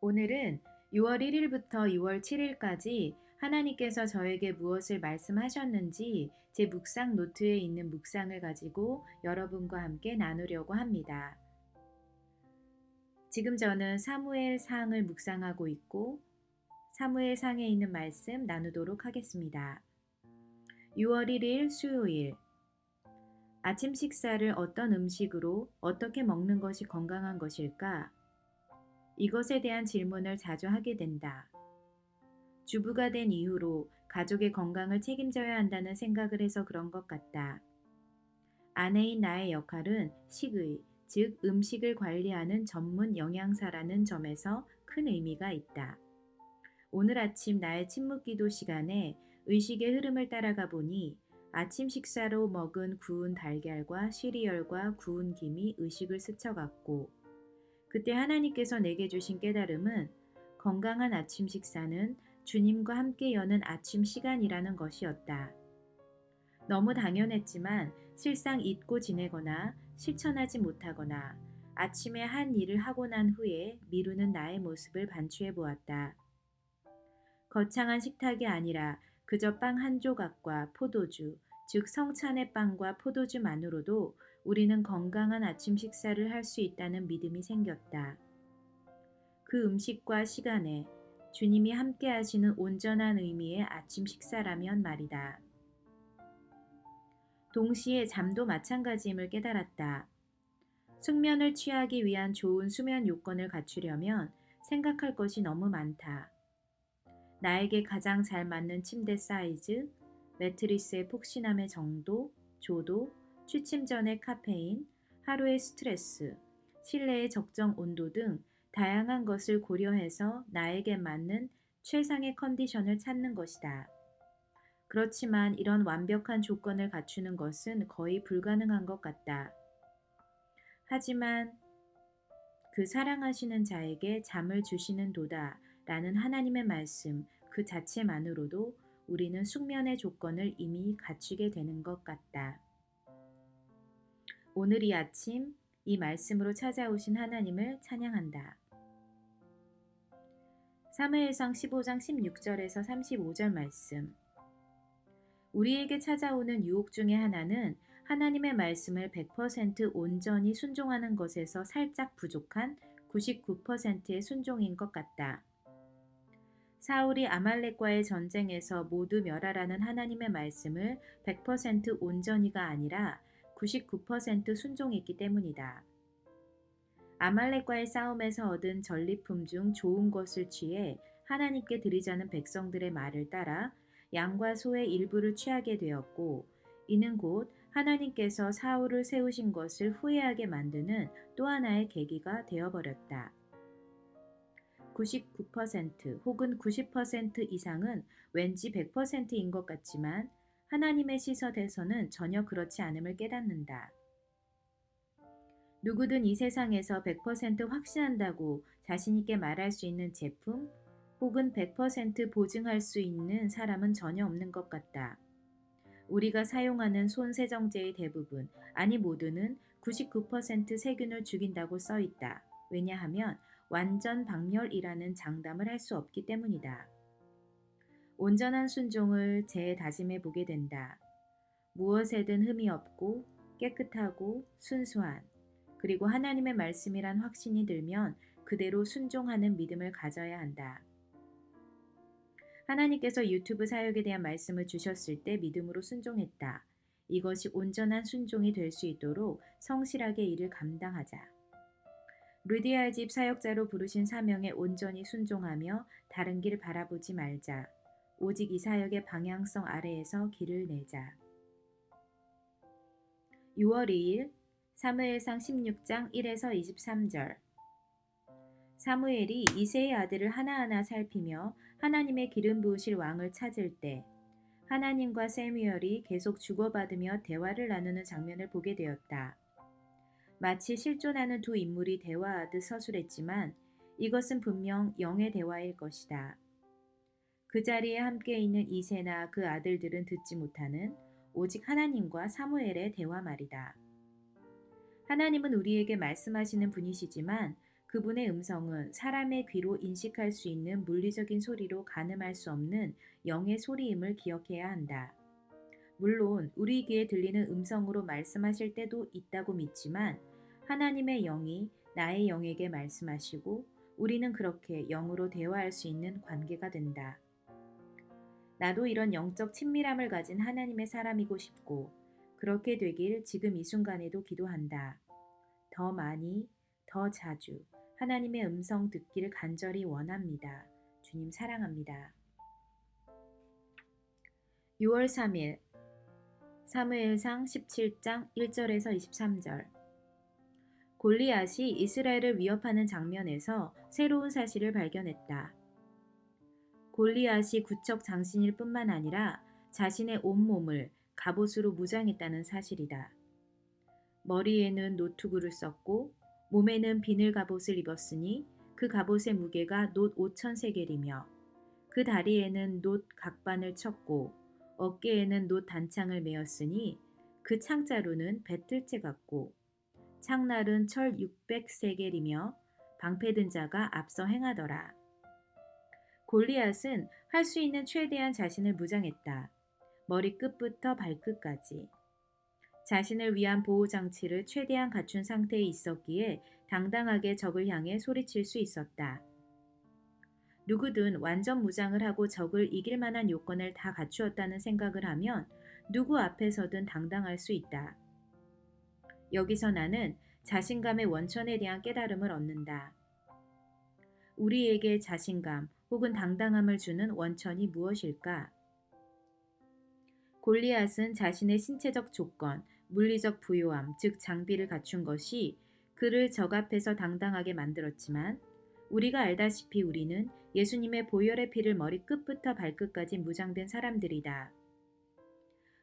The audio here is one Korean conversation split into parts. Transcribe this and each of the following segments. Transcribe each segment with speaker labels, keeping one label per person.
Speaker 1: 오늘은 6월 1일부터 6월 7일까지 하나님께서 저에게 무엇을 말씀하셨는지 제 묵상 노트에 있는 묵상을 가지고 여러분과 함께 나누려고 합니다. 지금 저는 사무엘 상을 묵상하고 있고 사무엘 상에 있는 말씀 나누도록 하겠습니다. 6월 1일 수요일. 아침 식사를 어떤 음식으로 어떻게 먹는 것이 건강한 것일까? 이것에 대한 질문을 자주 하게 된다. 주부가 된 이후로 가족의 건강을 책임져야 한다는 생각을 해서 그런 것 같다. 아내인 나의 역할은 식의, 즉 음식을 관리하는 전문 영양사라는 점에서 큰 의미가 있다. 오늘 아침 나의 침묵 기도 시간에 의식의 흐름을 따라가 보니 아침 식사로 먹은 구운 달걀과 시리얼과 구운 김이 의식을 스쳐갔고, 그때 하나님께서 내게 주신 깨달음은 건강한 아침 식사는 주님과 함께 여는 아침 시간이라는 것이었다. 너무 당연했지만 실상 잊고 지내거나 실천하지 못하거나 아침에 한 일을 하고 난 후에 미루는 나의 모습을 반추해 보았다. 거창한 식탁이 아니라 그저 빵 한 조각과 포도주, 즉 성찬의 빵과 포도주만으로도 우리는 건강한 아침 식사를 할 수 있다는 믿음이 생겼다. 그 음식과 시간에 주님이 함께 하시는 온전한 의미의 아침 식사라면 말이다. 동시에 잠도 마찬가지임을 깨달았다. 숙면을 취하기 위한 좋은 수면 요건을 갖추려면 생각할 것이 너무 많다. 나에게 가장 잘 맞는 침대 사이즈, 매트리스의 폭신함의 정도, 조도, 취침 전의 카페인, 하루의 스트레스, 실내의 적정 온도 등 다양한 것을 고려해서 나에게 맞는 최상의 컨디션을 찾는 것이다. 그렇지만 이런 완벽한 조건을 갖추는 것은 거의 불가능한 것 같다. 하지만 그 사랑하시는 자에게 잠을 주시는 도다 라는 하나님의 말씀 그 자체만으로도 우리는 숙면의 조건을 이미 갖추게 되는 것 같다. 오늘 이 아침 이 말씀으로 찾아오신 하나님을 찬양한다. 사무엘상 15장 16절에서 35절 말씀. 우리에게 찾아오는 유혹 중에 하나는 하나님의 말씀을 100% 온전히 순종하는 것에서 살짝 부족한 99%의 순종인 것 같다. 사울이 아말렉과의 전쟁에서 모두 멸하라는 하나님의 말씀을 100% 온전히가 아니라 99% 순종했기 때문이다. 아말렉과의 싸움에서 얻은 전리품 중 좋은 것을 취해 하나님께 드리자는 백성들의 말을 따라 양과 소의 일부를 취하게 되었고, 이는 곧 하나님께서 사울을 세우신 것을 후회하게 만드는 또 하나의 계기가 되어버렸다. 99% 혹은 90% 이상은 왠지 100%인 것 같지만 하나님의 시선에서는 전혀 그렇지 않음을 깨닫는다. 누구든 이 세상에서 100% 확신한다고 자신있게 말할 수 있는 제품 혹은 100% 보증할 수 있는 사람은 전혀 없는 것 같다. 우리가 사용하는 손 세정제의 대부분, 아니 모두는 99% 세균을 죽인다고 써 있다. 왜냐하면 완전 박멸이라는 장담을 할 수 없기 때문이다. 온전한 순종을 재다짐해 보게 된다. 무엇에든 흠이 없고 깨끗하고 순수한, 그리고 하나님의 말씀이란 확신이 들면 그대로 순종하는 믿음을 가져야 한다. 하나님께서 유튜브 사역에 대한 말씀을 주셨을 때 믿음으로 순종했다. 이것이 온전한 순종이 될 수 있도록 성실하게 일을 감당하자. 루디아의 집 사역자로 부르신 사명에 온전히 순종하며 다른 길 바라보지 말자. 오직 이 사역의 방향성 아래에서 길을 내자. 6월 2일 사무엘상 16장 1에서 23절. 사무엘이 이새의 아들을 하나하나 살피며 하나님의 기름 부으실 왕을 찾을 때 하나님과 세뮤엘이 계속 주고받으며 대화를 나누는 장면을 보게 되었다. 마치 실존하는 두 인물이 대화하듯 서술했지만 이것은 분명 영의 대화일 것이다. 그 자리에 함께 있는 이새나 그 아들들은 듣지 못하는 오직 하나님과 사무엘의 대화 말이다. 하나님은 우리에게 말씀하시는 분이시지만 그분의 음성은 사람의 귀로 인식할 수 있는 물리적인 소리로 가늠할 수 없는 영의 소리임을 기억해야 한다. 물론 우리 귀에 들리는 음성으로 말씀하실 때도 있다고 믿지만 하나님의 영이 나의 영에게 말씀하시고 우리는 그렇게 영으로 대화할 수 있는 관계가 된다. 나도 이런 영적 친밀함을 가진 하나님의 사람이고 싶고 그렇게 되길 지금 이 순간에도 기도한다. 더 많이, 더 자주 하나님의 음성 듣기를 간절히 원합니다. 주님 사랑합니다. 6월 3일 사무엘상 17장 1절에서 23절 골리앗이 이스라엘을 위협하는 장면에서 새로운 사실을 발견했다. 골리앗이 구척 장신일 뿐만 아니라 자신의 온몸을 갑옷으로 무장했다는 사실이다. 머리에는 노투구를 썼고 몸에는 비늘 갑옷을 입었으니 그 갑옷의 무게가 놋 5,000세겔이며 그 다리에는 놋 각반을 쳤고 어깨에는 놋 단창을 메었으니 그 창자루는 배틀채 같고 창날은 철 600세겔이며 방패든 자가 앞서 행하더라. 골리앗은 할 수 있는 최대한 자신을 무장했다. 머리끝부터 발끝까지. 자신을 위한 보호장치를 최대한 갖춘 상태에 있었기에 당당하게 적을 향해 소리칠 수 있었다. 누구든 완전 무장을 하고 적을 이길 만한 요건을 다 갖추었다는 생각을 하면 누구 앞에서든 당당할 수 있다. 여기서 나는 자신감의 원천에 대한 깨달음을 얻는다. 우리에게 자신감 혹은 당당함을 주는 원천이 무엇일까? 골리앗은 자신의 신체적 조건, 물리적 부요함, 즉 장비를 갖춘 것이 그를 적 앞에서 당당하게 만들었지만 우리가 알다시피 우리는 예수님의 보혈의 피를 머리끝부터 발끝까지 무장된 사람들이다.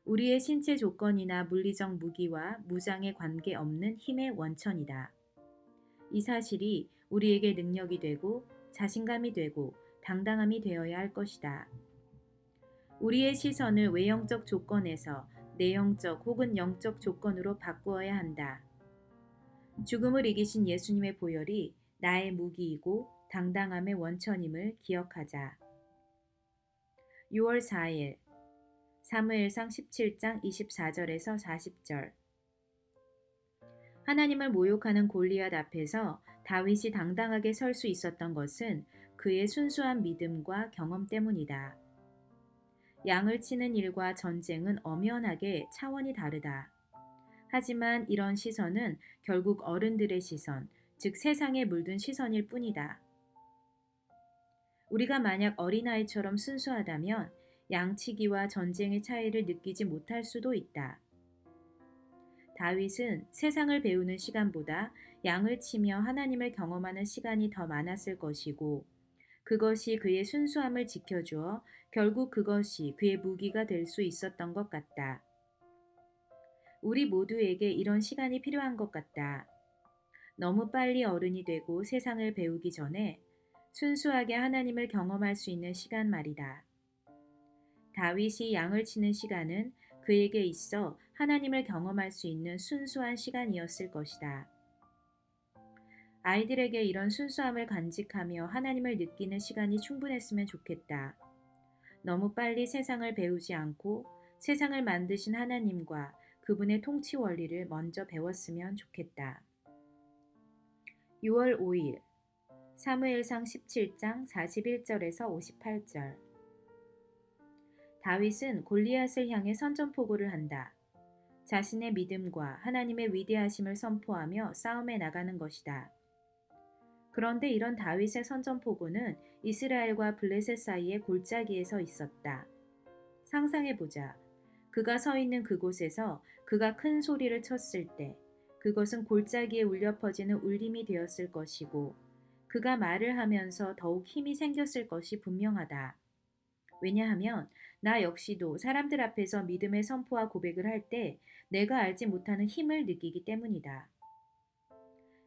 Speaker 1: 우리의 신체 조건이나 물리적 무기와 무장에 관계없는 힘의 원천이다. 이 사실이 우리에게 능력이 되고 자신감이 되고 당당함이 되어야 할 것이다. 우리의 시선을 외형적 조건에서 내형적 혹은 영적 조건으로 바꾸어야 한다. 죽음을 이기신 예수님의 보혈이 나의 무기이고 당당함의 원천임을 기억하자. 6월 4일 사무엘상 17장 24절에서 40절 하나님을 모욕하는 골리앗 앞에서 다윗이 당당하게 설 수 있었던 것은 그의 순수한 믿음과 경험 때문이다. 양을 치는 일과 전쟁은 엄연하게 차원이 다르다. 하지만 이런 시선은 결국 어른들의 시선, 즉 세상에 물든 시선일 뿐이다. 우리가 만약 어린아이처럼 순수하다면 양치기와 전쟁의 차이를 느끼지 못할 수도 있다. 다윗은 세상을 배우는 시간보다 양을 치며 하나님을 경험하는 시간이 더 많았을 것이고 그것이 그의 순수함을 지켜주어 결국 그것이 그의 무기가 될 수 있었던 것 같다. 우리 모두에게 이런 시간이 필요한 것 같다. 너무 빨리 어른이 되고 세상을 배우기 전에 순수하게 하나님을 경험할 수 있는 시간 말이다. 다윗이 양을 치는 시간은 그에게 있어 하나님을 경험할 수 있는 순수한 시간이었을 것이다. 아이들에게 이런 순수함을 간직하며 하나님을 느끼는 시간이 충분했으면 좋겠다. 너무 빨리 세상을 배우지 않고 세상을 만드신 하나님과 그분의 통치 원리를 먼저 배웠으면 좋겠다. 6월 5일 사무엘상 17장 41절에서 58절 다윗은 골리앗을 향해 선전포고를 한다. 자신의 믿음과 하나님의 위대하심을 선포하며 싸움에 나가는 것이다. 그런데 이런 다윗의 선전포고는 이스라엘과 블레셋 사이의 골짜기에서 있었다. 상상해보자. 그가 서 있는 그곳에서 그가 큰 소리를 쳤을 때 그것은 골짜기에 울려 퍼지는 울림이 되었을 것이고 그가 말을 하면서 더욱 힘이 생겼을 것이 분명하다. 왜냐하면 나 역시도 사람들 앞에서 믿음의 선포와 고백을 할 때 내가 알지 못하는 힘을 느끼기 때문이다.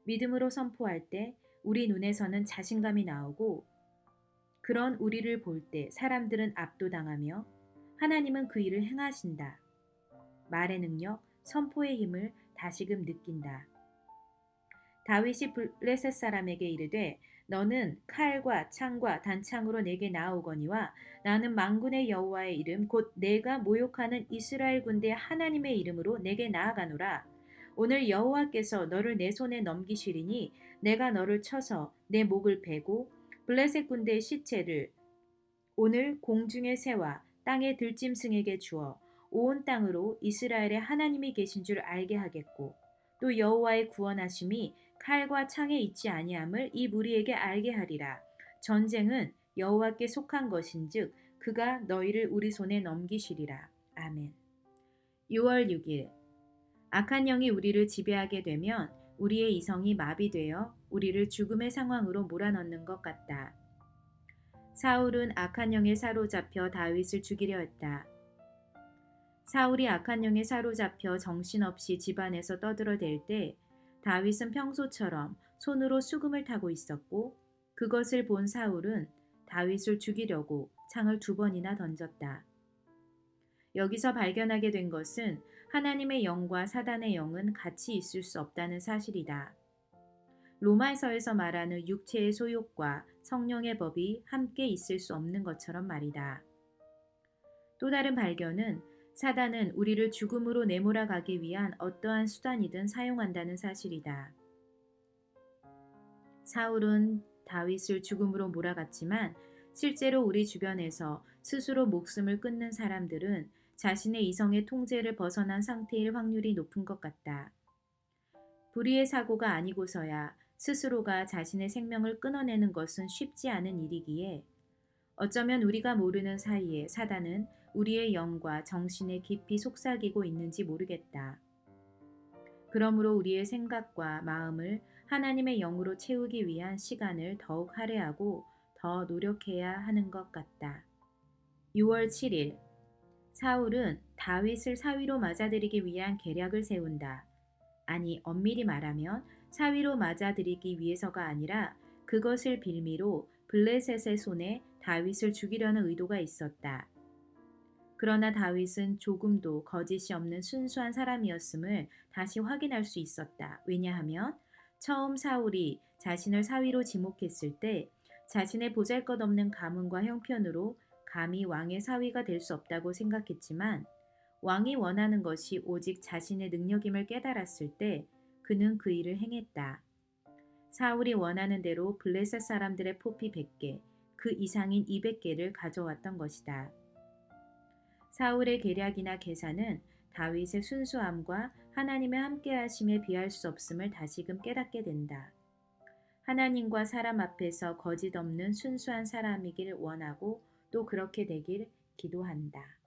Speaker 1: 믿음으로 선포할 때 우리 눈에서는 자신감이 나오고 그런 우리를 볼 때 사람들은 압도당하며 하나님은 그 일을 행하신다. 말의 능력, 선포의 힘을 다시금 느낀다. 다윗이 블레셋 사람에게 이르되 너는 칼과 창과 단창으로 내게 나아오거니와 나는 만군의 여호와의 이름 곧 내가 모욕하는 이스라엘 군대 하나님의 이름으로 내게 나아가노라. 오늘 여호와께서 너를 내 손에 넘기시리니 내가 너를 쳐서 내 목을 베고 블레셋 군대의 시체를 오늘 공중의 새와 땅의 들짐승에게 주어 온 땅으로 이스라엘의 하나님이 계신 줄 알게 하겠고 또 여호와의 구원하심이 칼과 창에 있지 아니함을 이 무리에게 알게 하리라. 전쟁은 여호와께 속한 것인즉 그가 너희를 우리 손에 넘기시리라. 아멘. 6월 6일 악한 영이 우리를 지배하게 되면 우리의 이성이 마비되어 우리를 죽음의 상황으로 몰아넣는 것 같다. 사울은 악한 영에 사로잡혀 다윗을 죽이려 했다. 사울이 악한 영에 사로잡혀 정신없이 집안에서 떠들어댈 때 다윗은 평소처럼 손으로 수금을 타고 있었고 그것을 본 사울은 다윗을 죽이려고 창을 2번이나 던졌다. 여기서 발견하게 된 것은 하나님의 영과 사단의 영은 같이 있을 수 없다는 사실이다. 로마서에서 말하는 육체의 소욕과 성령의 법이 함께 있을 수 없는 것처럼 말이다. 또 다른 발견은 사단은 우리를 죽음으로 내몰아가기 위한 어떠한 수단이든 사용한다는 사실이다. 사울은 다윗을 죽음으로 몰아갔지만 실제로 우리 주변에서 스스로 목숨을 끊는 사람들은 자신의 이성의 통제를 벗어난 상태일 확률이 높은 것 같다. 불의의 사고가 아니고서야 스스로가 자신의 생명을 끊어내는 것은 쉽지 않은 일이기에 어쩌면 우리가 모르는 사이에 사단은 우리의 영과 정신에 깊이 속삭이고 있는지 모르겠다. 그러므로 우리의 생각과 마음을 하나님의 영으로 채우기 위한 시간을 더욱 할애하고 더 노력해야 하는 것 같다. 6월 7일 사울은 다윗을 사위로 맞아들이기 위한 계략을 세운다. 아니 엄밀히 말하면 사위로 맞아들이기 위해서가 아니라 그것을 빌미로 블레셋의 손에 다윗을 죽이려는 의도가 있었다. 그러나 다윗은 조금도 거짓이 없는 순수한 사람이었음을 다시 확인할 수 있었다. 왜냐하면 처음 사울이 자신을 사위로 지목했을 때 자신의 보잘것없는 가문과 형편으로 감히 왕의 사위가 될 수 없다고 생각했지만 왕이 원하는 것이 오직 자신의 능력임을 깨달았을 때 그는 그 일을 행했다. 사울이 원하는 대로 블레셋 사람들의 포피 100개, 그 이상인 200개를 가져왔던 것이다. 사울의 계략이나 계산은 다윗의 순수함과 하나님의 함께하심에 비할 수 없음을 다시금 깨닫게 된다. 하나님과 사람 앞에서 거짓 없는 순수한 사람이길 원하고 또 그렇게 되길 기도한다.